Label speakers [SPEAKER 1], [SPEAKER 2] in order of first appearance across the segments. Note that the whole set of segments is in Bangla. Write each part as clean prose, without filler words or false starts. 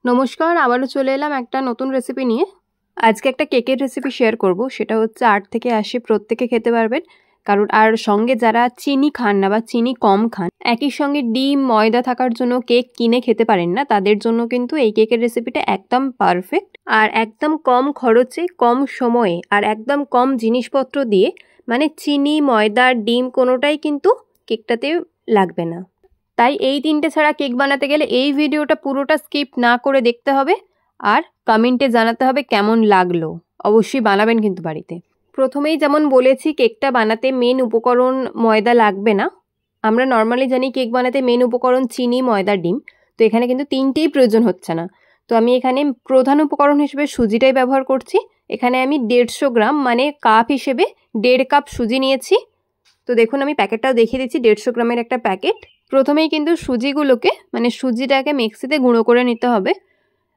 [SPEAKER 1] নমস্কার, আবারও চলে এলাম একটা নতুন রেসিপি নিয়ে। আজকে একটা কেকের রেসিপি শেয়ার করব। সেটা হচ্ছে 8 থেকে 80 প্রত্যেকে খেতে পারবেন। কারণ আর সঙ্গে যারা চিনি খান না বা চিনি কম খান, একই সঙ্গে ডিম ময়দা থাকার জন্য কেক কিনে খেতে পারেন না, তাদের জন্য কিন্তু এই কেকের রেসিপিটা একদম পারফেক্ট। আর একদম কম খরচে, কম সময়ে আর একদম কম জিনিসপত্র দিয়ে, মানে চিনি ময়দা ডিম কোনোটাই কিন্তু কেকটাতে লাগবে না। তাই এই তিনটে ছাড়া কেক বানাতে গেলে এই ভিডিওটা পুরোটা স্কিপ না করে দেখতে হবে আর কমেন্টে জানাতে হবে কেমন লাগলো। অবশ্যই বানাবেন কিন্তু বাড়িতে। প্রথমেই যেমন বলেছি, কেকটা বানাতে মেন উপকরণ ময়দা লাগবে না। আমরা নর্মালি জানি কেক বানাতে মেন উপকরণ চিনি ময়দা ডিম, তো এখানে কিন্তু তিনটেই প্রয়োজন হচ্ছে না। তো আমি এখানে প্রধান উপকরণ হিসেবে সুজিটাই ব্যবহার করছি। এখানে আমি 150 গ্রাম মানে কাপ হিসেবে 1.5 কাপ সুজি নিয়েছি। তো দেখুন আমি প্যাকেটটাও দেখিয়ে দিচ্ছি, 150 গ্রামের একটা প্যাকেট। প্রথমেই কিন্তু সুজিগুলোকে মানে সুজিটাকে মিক্সিতে গুঁড়ো করে নিতে হবে।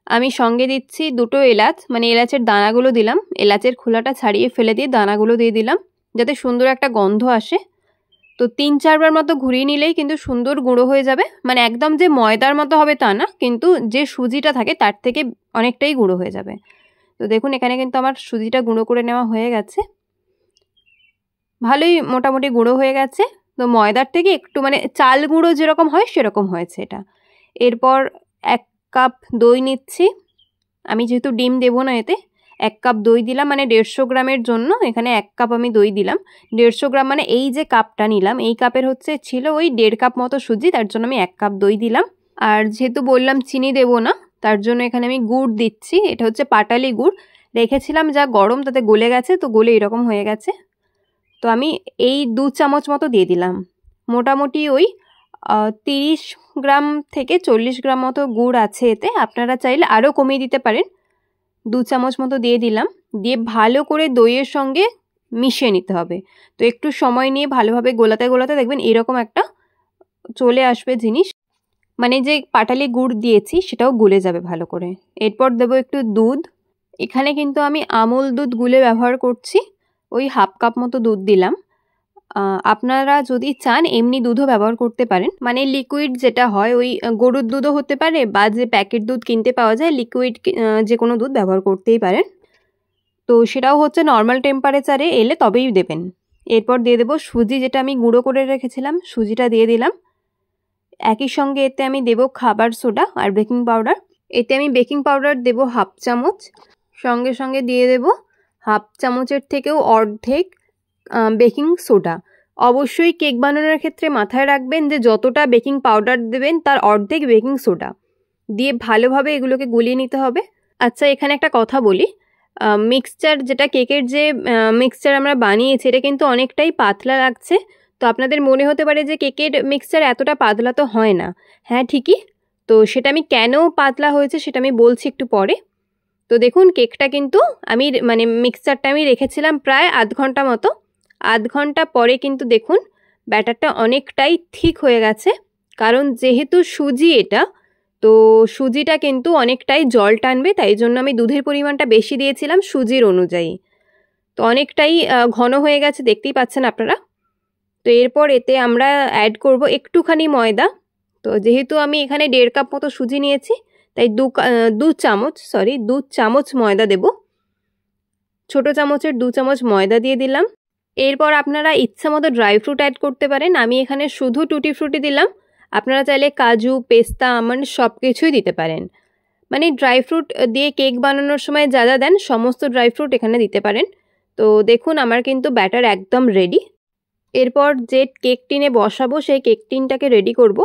[SPEAKER 1] আমি সঙ্গে দিচ্ছি 2টো এলাচ, মানে এলাচের দানাগুলো দিলাম, এলাচের খোলাটা ছাড়িয়ে ফেলে দিয়ে দানাগুলো দিয়ে দিলাম যাতে সুন্দর একটা গন্ধ আসে। তো 3-4 বার মতো ঘুরিয়ে নিলেই কিন্তু সুন্দর গুঁড়ো হয়ে যাবে। মানে একদম যে ময়দার মতো হবে তা না, কিন্তু যে সুজিটা থাকে তার থেকে অনেকটাই গুঁড়ো হয়ে যাবে। তো দেখুন এখানে কিন্তু আমার সুজিটা গুঁড়ো করে নেওয়া হয়ে গেছে, ভালোই মোটামুটি গুঁড়ো হয়ে গেছে। তো ময়দার থেকে একটু মানে চাল গুঁড়ো যেরকম হয় সেরকম হয়েছে এটা। এরপর 1 কাপ দই নিচ্ছি। আমি যেহেতু ডিম দেবো না এতে, 1 কাপ দই দিলাম, মানে 150 গ্রামের জন্য এখানে 1 কাপ আমি দই দিলাম। 150 গ্রাম মানে এই যে কাপটা নিলাম এই কাপের ছিল ওই 1.5 কাপ মতো সুজি, তার জন্য আমি 1 কাপ দই দিলাম। আর যেহেতু বললাম চিনি দেবো না, তার জন্য এখানে আমি গুড় দিচ্ছি। এটা হচ্ছে পাটালি গুড়, রেখেছিলাম যা গরম তাতে গলে গেছে, তো গলে এরকম হয়ে গেছে। তো আমি এই 2 চামচ মতো দিয়ে দিলাম। মোটামুটি ওই 30 গ্রাম থেকে 40 গ্রাম মতো গুড় আছে এতে, আপনারা চাইলে আরও কমিয়ে দিতে পারেন। 2 চামচ মতো দিয়ে দিলাম, দিয়ে ভালো করে দইয়ের সঙ্গে মিশিয়ে নিতে হবে। তো একটু সময় নিয়ে ভালোভাবে গোলাতে গোলাতে দেখবেন এরকম একটা চলে আসবে জিনিস, মানে যে পাটালি গুড় দিয়েছি সেটাও গলে যাবে ভালো করে। এরপর দেবো একটু দুধ। এখানে কিন্তু আমি আমুল দুধ গুলে ব্যবহার করছি, ওই 1/2 কাপ মতো দুধ দিলাম। আপনারা যদি চান এমনি দুধও ব্যবহার করতে পারেন, মানে লিকুইড যেটা হয় ওই গরুর দুধও হতে পারে বা যে প্যাকেট দুধ কিনতে পাওয়া যায় লিকুইড, যে কোনো দুধ ব্যবহার করতেই পারেন। তো সেটাও হচ্ছে নর্মাল টেম্পারেচারে এলে তবেই দেবেন। এরপর দিয়ে দেবো সুজি, যেটা আমি গুঁড়ো করে রেখেছিলাম সুজিটা দিয়ে দিলাম। একই সঙ্গে এতে আমি দেবো খাবার সোডা আর বেকিং পাউডার। এতে আমি বেকিং পাউডার দেবো 1/2 চামচ, সঙ্গে সঙ্গে দিয়ে দেবো 1/2 চামচের থেকেও অর্ধেক বেকিং সোডা। অবশ্যই কেক বানানোর ক্ষেত্রে মাথায় রাখবেন যে যতটা বেকিং পাউডার দেবেন তার অর্ধেক বেকিং সোডা দিয়ে ভালোভাবে এগুলোকে গুলিয়ে নিতে হবে। আচ্ছা, এখানে একটা কথা বলি, মিক্সচার যেটা কেকের যে মিক্সচার আমরা বানিয়েছি এটা কিন্তু অনেকটাই পাতলা লাগছে। তো আপনাদের মনে হতে পারে যে কেকের মিক্সচার এতটা পাতলা তো হয় না। হ্যাঁ ঠিকই, তো সেটা আমি কেন পাতলা হয়েছে সেটা আমি বলছি একটু পরে। তো দেখুন কেকটা কিন্তু আমি মানে মিক্সচারটা আমি রেখেছিলাম প্রায় আধ ঘন্টা মতো। আধ ঘন্টা পরে কিন্তু দেখুন ব্যাটারটা অনেকটাই ঠিক হয়ে গেছে, কারণ যেহেতু সুজি এটা, তো সুজিটা কিন্তু অনেকটাই জল টানবে, তাই জন্য আমি দুধের পরিমাণটা বেশি দিয়েছিলাম সুজির অনুযায়ী। তো অনেকটাই ঘন হয়ে গেছে, দেখতেই পাচ্ছেন আপনারা। তো এরপর এতে আমরা অ্যাড করব একটুখানি ময়দা। তো যেহেতু আমি এখানে 1.5 কাপ মতো সুজি নিয়েছি, তাই 2 চামচ ময়দা দেব। ছোটো চামচের 2 চামচ ময়দা দিয়ে দিলাম। এরপর আপনারা ইচ্ছা মতো ড্রাই ফ্রুট অ্যাড করতে পারেন। আমি এখানে শুধু টুটি ফ্রুটি দিলাম, আপনারা চাইলে কাজু পেস্তা আমন্ড সব কিছুই দিতে পারেন। মানে ড্রাই ফ্রুট দিয়ে কেক বানানোর সময় যা যা দেন সমস্ত ড্রাই ফ্রুট এখানে দিতে পারেন। তো দেখুন আমার কিন্তু ব্যাটার একদম রেডি। এরপর যে কেক টিনে বসাবো সেই কেক টিনটাকে রেডি করব।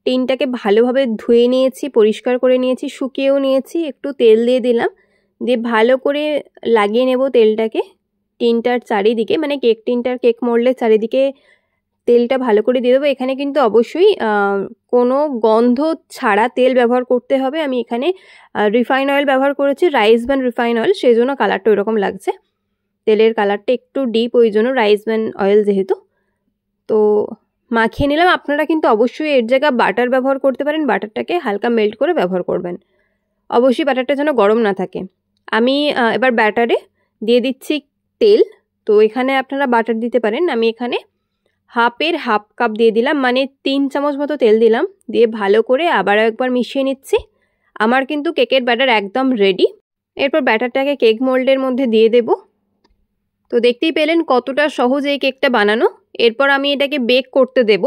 [SPEAKER 1] টিনটাকে ভালোভাবে ধুয়ে নিয়েছি, পরিষ্কার করে নিয়েছি, শুকিয়েও নিয়েছি, একটু তেল দিয়ে দিলাম, দিয়ে ভালো করে লাগিয়ে নেব তেলটাকে টিনটার চারিদিকে, মানে কেক টিনটার কেক মোল্ডের চারিদিকে তেলটা ভালো করে দিয়ে দেবো। এখানে কিন্তু অবশ্যই কোনো গন্ধ ছাড়া তেল ব্যবহার করতে হবে। আমি এখানে রিফাইন অয়েল ব্যবহার করেছি, রাইস ব্র্যান রিফাইন অয়েল, সেই জন্য কালারটা ওইরকম লাগছে। তেলের কালারটা একটু ডিপ, ওই জন্য রাইস ব্র্যান অয়েল যেহেতু। তো মাখিয়ে নিলাম। আপনারা কিন্তু অবশ্যই এর জায়গায় বাটার ব্যবহার করতে পারেন, বাটারটাকে হালকা মেল্ট করে ব্যবহার করবেন। অবশ্যই বাটারটা যেন গরম না থাকে। আমি এবার ব্যাটারে দিয়ে দিচ্ছি তেল। তো এখানে আপনারা বাটার দিতে পারেন, আমি এখানে 1/2 কাপ দিয়ে দিলাম, মানে 3 চামচ মতো তেল দিলাম। দিয়ে ভালো করে আবার একবার মিশিয়ে নিচ্ছি। আমার কিন্তু কেকের ব্যাটার একদম রেডি। এরপর ব্যাটারটাকে কেক মোল্ডের মধ্যে দিয়ে দেব। তো দেখতেই পেলেন কতটা সহজ এই কেকটা বানানো। এরপর আমি এটাকে বেক করতে দেব।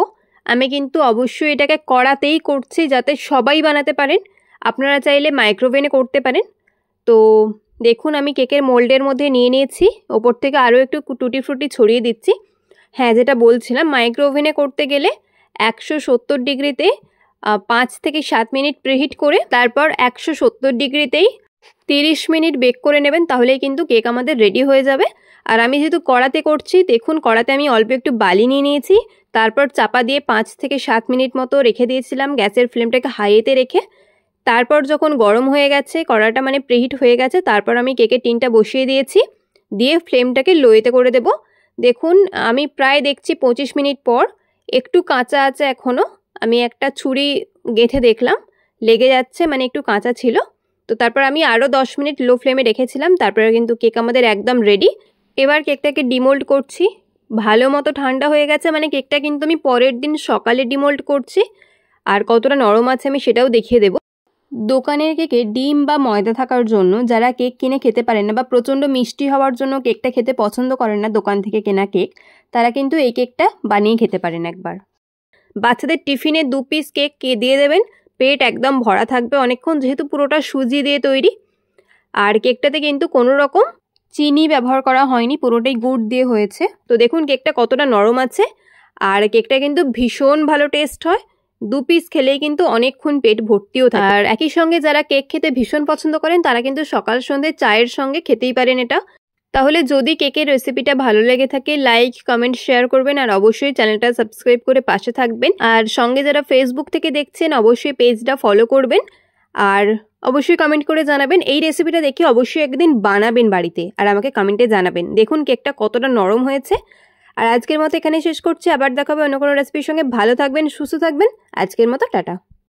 [SPEAKER 1] আমি কিন্তু অবশ্যই এটাকে কড়াতেই করছি যাতে সবাই বানাতে পারেন। আপনারা চাইলে মাইক্রোওভেনে করতে পারেন। তো দেখুন আমি কেকের মোল্ডের মধ্যে নিয়ে নিয়েছি, ওপর থেকে আরও একটু টুটি ফ্রুটি ছড়িয়ে দিচ্ছি। হ্যাঁ, যেটা বলছিলাম, মাইক্রোওভেনে করতে গেলে 170 ডিগ্রিতে 5 থেকে 7 মিনিট প্রিহিট করে তারপর 170 ডিগ্রিতেই 30 মিনিট বেক করে নেবেন, তাহলেই কিন্তু কেক আমাদের রেডি হয়ে যাবে। আর আমি যেহেতু কড়াতে করছি, দেখুন কড়াতে আমি অল্প একটু বালি নিয়ে নিয়েছি, তারপর চাপা দিয়ে 5 থেকে 7 মিনিট মতো রেখে দিয়েছিলাম গ্যাসের ফ্লেমটাকে হাইতে রেখে। তারপর যখন গরম হয়ে গেছে, কড়াটা মানে প্রিহিট হয়ে গেছে, তারপর আমি কেকের টিনটা বসিয়ে দিয়েছি, দিয়ে ফ্লেমটাকে লোয়েতে করে দেব। দেখুন আমি প্রায় দেখছি 25 মিনিট পর একটু কাঁচা আছে এখনও। আমি একটা ছুরি গেঁথে দেখলাম, লেগে যাচ্ছে, মানে একটু কাঁচা ছিল। তো তারপর আমি আরও 10 মিনিট লো ফ্লেমে রেখেছিলাম, তারপরে কিন্তু কেক আমাদের একদম রেডি। এবার কেকটাকে ডিমোল্ড করছি। ভালো মতো ঠান্ডা হয়ে গেছে, মানে কেকটা কিন্তু আমি পরের দিন সকালে ডিমোল্ড করছি। আর কতটা নরম আছে আমি সেটাও দেখিয়ে দেবো। দোকানের কেকে ডিম বা ময়দা থাকার জন্য যারা কেক কিনে খেতে পারেন না বা প্রচণ্ড মিষ্টি হওয়ার জন্য কেকটা খেতে পছন্দ করেন না দোকান থেকে কেনা কেক, তারা কিন্তু এই কেকটা বানিয়ে খেতে পারেন একবার। বাচ্চাদের টিফিনে 2 পিস কেক দিয়ে দেবেন, পেট একদম ভরা থাকবে অনেকক্ষণ, যেহেতু পুরোটা সুজি দিয়ে তৈরি। আর কেকটাতে কিন্তু কোনো রকম চিনি ব্যবহার করা হয়নি, পুরোটাই গুড় দিয়ে হয়েছে। তো দেখুন কেকটা কতটা নরম আছে, আর কেকটা কিন্তু ভীষণ ভালো টেস্ট হয়। 2 পিস খেলেই কিন্তু অনেকক্ষণ পেট ভর্তিও থাকে। আর একই সঙ্গে যারা কেক খেতে ভীষণ পছন্দ করেন তারা কিন্তু সকাল সন্ধ্যে চায়ের সঙ্গে খেতেই পারেন এটা। তাহলে যদি কেকের রেসিপিটা ভালো লেগে থাকে, লাইক কমেন্ট শেয়ার করবেন, আর অবশ্যই চ্যানেলটা সাবস্ক্রাইব করে পাশে থাকবেন। আর সঙ্গে যারা ফেসবুক থেকে দেখছেন অবশ্যই পেজটা ফলো করবেন, আর অবশ্যই কমেন্ট করে জানাবেন এই রেসিপিটা দেখে অবশ্যই একদিন বানাবেন বাড়িতে, আর আমাকে কমেন্টে জানাবেন। দেখুন কেকটা কতটা নরম হয়েছে। আর আজকের মতো এখানে শেষ করছি, আবার দেখাবে অন্য কোনো রেসিপির সঙ্গে। ভালো থাকবেন, সুস্থ থাকবেন। আজকের মতো টাটা।